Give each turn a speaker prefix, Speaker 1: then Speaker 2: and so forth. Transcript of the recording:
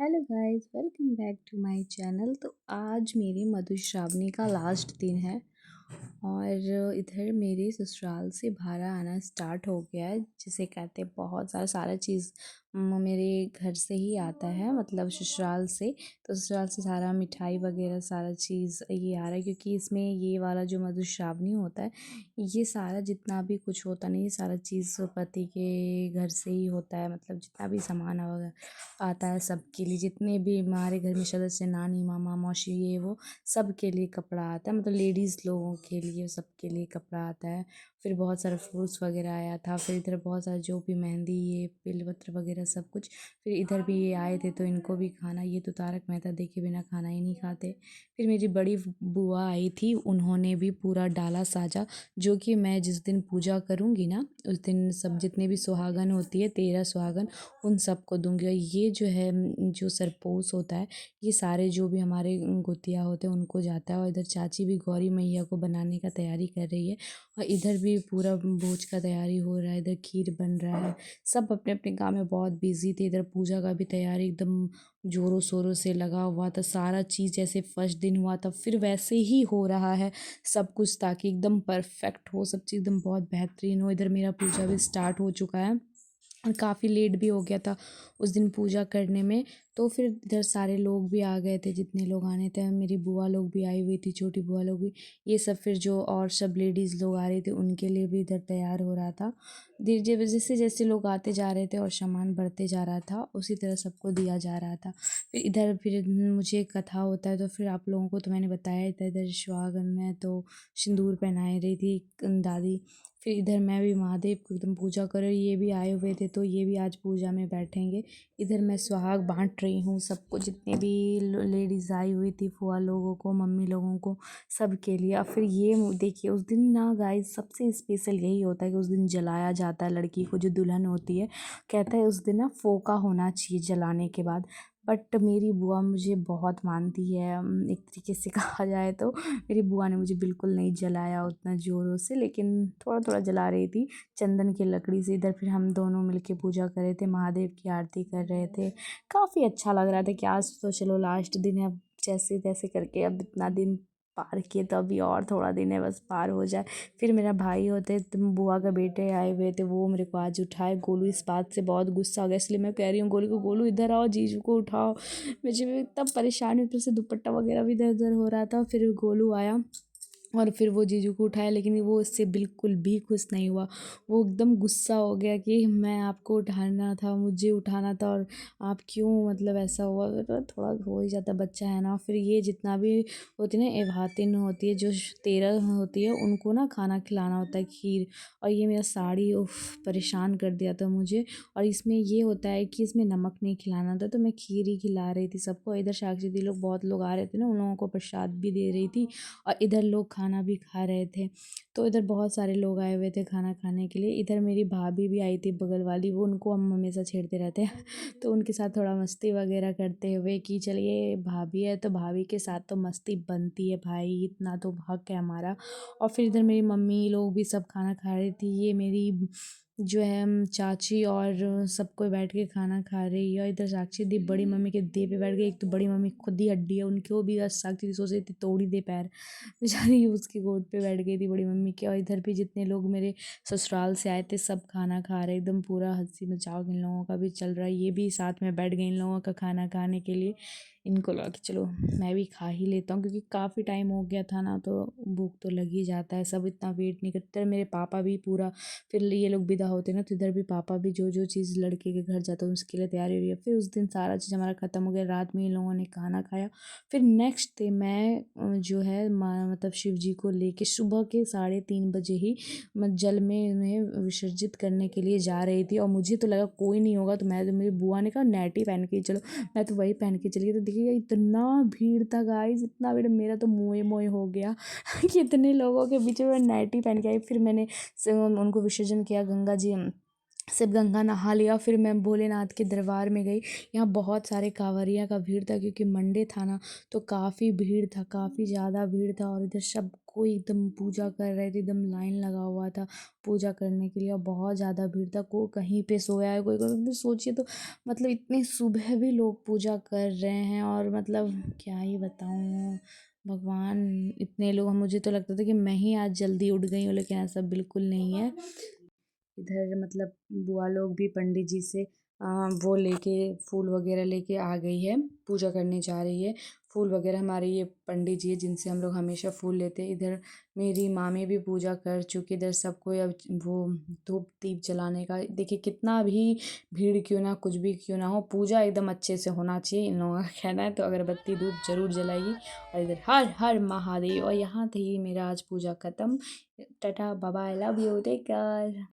Speaker 1: Hello guys, welcome back to my channel. तो आज मेरी मधुश्रावणी का लास्ट दिन है और इधर मेरे ससुराल से भाड़ा आना स्टार्ट हो गया है। जिसे कहते हैं बहुत सारा चीज़ मेरे घर से ही आता है, मतलब ससुराल से। तो ससुराल से सारा मिठाई वगैरह सारा चीज़ ये आ रहा है, क्योंकि इसमें ये वाला जो मधुश्रावणी होता है, ये सारा जितना भी कुछ होता नहीं, ये सारा चीज़ पति के घर से ही होता है। मतलब जितना भी सामान आता है सबके लिए, जितने भी हमारे घर में सदस्य, नानी मामा मौसी ये वो, सब के लिए कपड़ा आता है। मतलब लेडीज़ लोगों के लिए सबके लिए कपड़ा आता है। फिर बहुत सारा फ्रूट्स वगैरह आया था। फिर इधर बहुत सारा जो भी मेहंदी ये बेलपत्र वगैरह सब कुछ। फिर इधर भी ये आए थे तो इनको भी खाना, ये तो तारक मेहता देखे बिना खाना ही नहीं खाते। फिर मेरी बड़ी बुआ आई थी, उन्होंने भी पूरा डाला साजा, जो कि मैं जिस दिन पूजा करूँगी ना उस दिन सब जितने भी सुहागन होती है, 13 सुहागन, उन सबको दूंगी। और ये जो है जो सरपोस होता है, ये सारे जो भी हमारे गोतिया होते हैं उनको जाता है। और इधर चाची भी गौरी मैया को बनाने का तैयारी कर रही है, और इधर भी पूरा भोज का तैयारी हो रहा है। इधर खीर बन रहा है, सब अपने अपने काम में बहुत बिजी थे। इधर पूजा का भी तैयारी एकदम जोरों शोरों से लगा हुआ था। सारा चीज़ जैसे फर्स्ट दिन हुआ था फिर वैसे ही हो रहा है सब कुछ, ताकि एकदम परफेक्ट हो सब चीज़, एकदम बहुत बेहतरीन हो। इधर मेरा पूजा भी स्टार्ट हो चुका है और काफ़ी लेट भी हो गया था उस दिन पूजा करने में। तो फिर इधर सारे लोग भी आ गए थे, जितने लोग आने थे। मेरी बुआ लोग भी आई हुई थी, छोटी बुआ लोग भी, ये सब। फिर जो और सब लेडीज़ लोग आ रही थी उनके लिए भी इधर तैयार हो रहा था। धीरे जैसे जैसे लोग आते जा रहे थे और सामान बढ़ते जा रहा था, उसी तरह सबको दिया जा रहा था। फिर मुझे कथा होता है, तो फिर आप लोगों को तो मैंने बताया ही था। इधर सुहागन में तो सिंदूर पहनाई रही थी दादी। फिर इधर मैं भी महादेव को एकदम पूजा कर रही, ये भी आए हुए थे तो ये भी आज पूजा में बैठेंगे। इधर मैं सुहाग बांट रही हूँ सबको, जितने भी लेडीज़ आई हुई थी, फुआ लोगों को, मम्मी लोगों को, सब के लिए। और फिर ये देखिए उस दिन ना गाइस, सबसे स्पेशल यही होता है कि उस दिन जलाया जाता है लड़की को, जो दुल्हन होती है। कहता है उस दिन ना फोका होना चाहिए जलाने के बाद। बट मेरी बुआ मुझे बहुत मानती है, एक तरीके से कहा जाए तो। मेरी बुआ ने मुझे बिल्कुल नहीं जलाया उतना ज़ोरों से, लेकिन थोड़ा थोड़ा जला रही थी चंदन की लकड़ी से। इधर फिर हम दोनों मिलके पूजा कर रहे थे, महादेव की आरती कर रहे थे। काफ़ी अच्छा लग रहा था कि आज तो चलो लास्ट दिन है, अब जैसे तैसे करके अब इतना दिन पार किए, तो अभी और थोड़ा दिन है बस पार हो जाए। फिर मेरा भाई होते, तुम बुआ के बेटे आए हुए थे, वो मेरे को आज उठाए। गोलू इस बात से बहुत गुस्सा हो गया, इसलिए मैं कह रही हूँ गोलू को, गोलू इधर आओ, जीजू को उठाओ। मुझे भी इतना परेशानी, ऊपर से दुपट्टा वगैरह भी इधर उधर हो रहा था। फिर गोलू आया और फिर वो जीजू को उठाया, लेकिन वो इससे बिल्कुल भी खुश नहीं हुआ। वो एकदम गुस्सा हो गया कि मैं आपको उठाना था, मुझे उठाना था, और आप क्यों, मतलब ऐसा हुआ। तो थोड़ा हो ही जाता, बच्चा है ना। फिर ये जितना भी होती है ना, एवातिन होती है जो 13 होती है, उनको ना खाना खिलाना होता है, खीर। और ये मेरा साड़ी उफ परेशान कर दिया था मुझे। और इसमें ये होता है कि इसमें नमक नहीं खिलाना था, तो मैं खीर ही खिला रही थी सबको। इधर साक्षी दी लोग, बहुत लोग आ रहे थे ना, उन लोगों को प्रसाद भी दे रही थी, और इधर लोग खाना भी खा रहे थे। तो इधर बहुत सारे लोग आए हुए थे खाना खाने के लिए। इधर मेरी भाभी भी आई थी बगल वाली, वो उनको हम हमेशा छेड़ते रहते हैं तो उनके साथ थोड़ा मस्ती वगैरह करते हुए कि चलिए भाभी है तो भाभी के साथ तो मस्ती बनती है भाई, इतना तो हक है हमारा। और फिर इधर मेरी मम्मी लोग भी सब खाना खा रही थी। ये मेरी जो है चाची और सब कोई बैठ के खाना खा रही है। और इधर साक्षी दी बड़ी मम्मी के दे पे बैठ गई। एक तो बड़ी मम्मी खुद ही हड्डी है, उनको भी बस साक्षी दी सोच रही थी तोड़ ही दे पैर, बेचारी उसकी गोद पे बैठ गई थी बड़ी मम्मी के। और इधर भी जितने लोग मेरे ससुराल से आए थे सब खाना खा रहे, एकदम पूरा हंसी मजाक इन लोगों का भी चल रहा है। ये भी साथ में बैठ गए इन लोगों का खाना खाने के लिए। इनको लगा कि चलो मैं भी खा ही लेता हूँ, क्योंकि काफ़ी टाइम हो गया था ना, तो भूख तो लग ही जाता है। सब इतना वेट नहीं करते। मेरे पापा भी पूरा, फिर ये लोग विदा होते ना, तो इधर भी पापा भी जो जो चीज़ लड़के के घर जाता है उसके लिए तैयारी हो रही है। फिर उस दिन सारा चीज़ हमारा ख़त्म हो गया, रात में इन लोगों ने खाना खाया। फिर नेक्स्ट डे मैं जो है मतलब शिव जी को लेके सुबह के 3:30 बजे ही जल में उन्हें विसर्जित करने के लिए जा रही थी। और मुझे तो लगा कोई नहीं होगा, तो मैं तो, मेरी बुआ ने कहा नाइटी पहन के ही चलो, मैं तो वही पहन के चली गई। तो देखिए इतना भीड़ था गाइस, इतना भीड़, मेरा तो मुँह मोए हो गया कि इतने लोगों के बीच में नाइटी पहन के आई। फिर मैंने उनको विसर्जन किया गंगा जी शिव गंगा नहा लिया। फिर मैं भोलेनाथ के दरबार में गई। यहाँ बहुत सारे कांवरिया का भीड़ था क्योंकि मंडे था ना, तो काफ़ी भीड़ था, काफ़ी ज़्यादा भीड़ था। और इधर सब कोई एकदम पूजा कर रहे थे, एकदम लाइन लगा हुआ था पूजा करने के लिए। और बहुत ज़्यादा भीड़ था, कोई कहीं पे सोया है, कोई कोई मतलब सोचिए तो, मतलब इतने सुबह भी लोग पूजा कर रहे हैं। और मतलब क्या ही बताऊँ, भगवान, इतने लोग, मुझे तो लगता था कि मैं ही आज जल्दी उठ गई हूँ, लेकिन ऐसा बिल्कुल नहीं है। इधर मतलब बुआ लोग भी पंडित जी से वो लेके, फूल वगैरह लेके आ गई है, पूजा करने जा रही है। फूल वगैरह हमारे ये पंडित जी है जिनसे हम लोग हमेशा फूल लेते हैं। इधर मेरी मामी भी पूजा कर चुकी। इधर सबको अब वो धूप दीप जलाने का, देखिए कितना भी भीड़ क्यों ना, कुछ भी क्यों ना हो, पूजा एकदम अच्छे से होना चाहिए, इन लोगों का कहना है। तो अगरबत्ती धूप जरूर जलाएगी। और इधर हर हर महादेव। और यहाँ थी मेरा आज पूजा खत्म। Ta-ta bye bye, love you, take care.